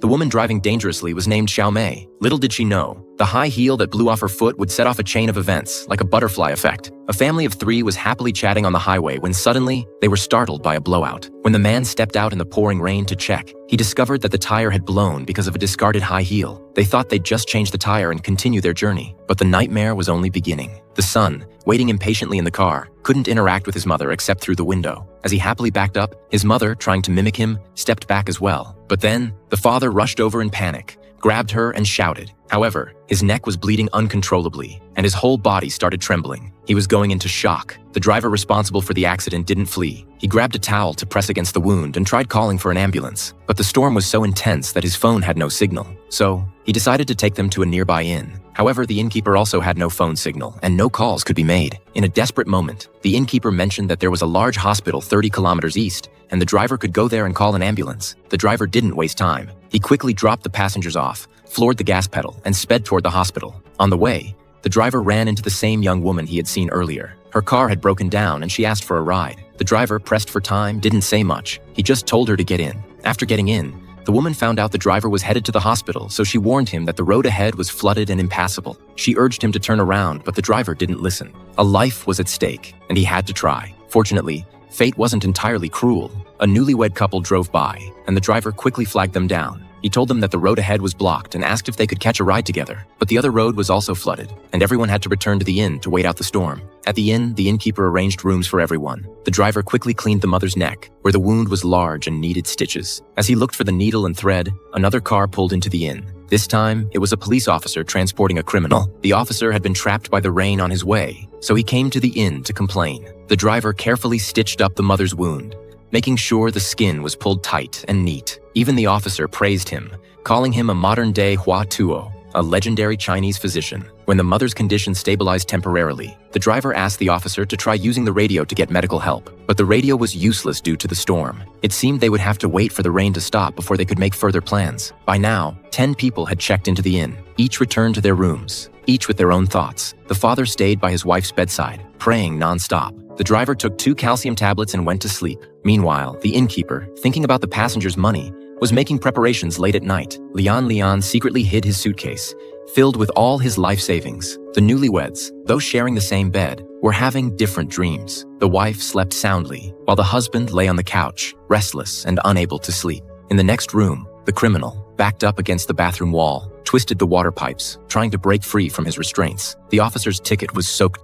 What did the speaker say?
The woman driving dangerously was named Xiao Mei. Little did she know, the high heel that blew off her foot would set off a chain of events, like a butterfly effect. A family of 3 was happily chatting on the highway when suddenly, they were startled by a blowout. When the man stepped out in the pouring rain to check, he discovered that the tire had blown because of a discarded high heel. They thought they'd just change the tire and continue their journey, but the nightmare was only beginning. The son, waiting impatiently in the car, couldn't interact with his mother except through the window. As he happily backed up, his mother, trying to mimic him, stepped back as well. But then, the father rushed over in panic, grabbed her and shouted. However, his neck was bleeding uncontrollably, and his whole body started trembling. He was going into shock. The driver responsible for the accident didn't flee. He grabbed a towel to press against the wound and tried calling for an ambulance. But the storm was so intense that his phone had no signal. So, he decided to take them to a nearby inn. However, the innkeeper also had no phone signal, and no calls could be made. In a desperate moment, the innkeeper mentioned that there was a large hospital 30 kilometers east, and the driver could go there and call an ambulance. The driver didn't waste time. He quickly dropped the passengers off, floored the gas pedal, and sped toward the hospital. On the way, the driver ran into the same young woman he had seen earlier. Her car had broken down and she asked for a ride. The driver, pressed for time, didn't say much. He just told her to get in. After getting in, the woman found out the driver was headed to the hospital, so she warned him that the road ahead was flooded and impassable. She urged him to turn around, but the driver didn't listen. A life was at stake, and he had to try. Fortunately, fate wasn't entirely cruel. A newlywed couple drove by, and the driver quickly flagged them down. He told them that the road ahead was blocked and asked if they could catch a ride together. But the other road was also flooded, and everyone had to return to the inn to wait out the storm. At the inn, the innkeeper arranged rooms for everyone. The driver quickly cleaned the mother's neck, where the wound was large and needed stitches. As he looked for the needle and thread, another car pulled into the inn. This time, it was a police officer transporting a criminal. The officer had been trapped by the rain on his way, so he came to the inn to complain. The driver carefully stitched up the mother's wound, making sure the skin was pulled tight and neat. Even the officer praised him, calling him a modern-day Hua Tuo, a legendary Chinese physician. When the mother's condition stabilized temporarily, the driver asked the officer to try using the radio to get medical help. But the radio was useless due to the storm. It seemed they would have to wait for the rain to stop before they could make further plans. By now, 10 people had checked into the inn. Each returned to their rooms, each with their own thoughts. The father stayed by his wife's bedside, praying non-stop. The driver took 2 calcium tablets and went to sleep. Meanwhile, the innkeeper, thinking about the passengers' money, was making preparations late at night. Lian secretly hid his suitcase, filled with all his life savings. The newlyweds, though sharing the same bed, were having different dreams. The wife slept soundly, while the husband lay on the couch, restless and unable to sleep. In the next room, the criminal, backed up against the bathroom wall, twisted the water pipes, trying to break free from his restraints. The officer's ticket was soaked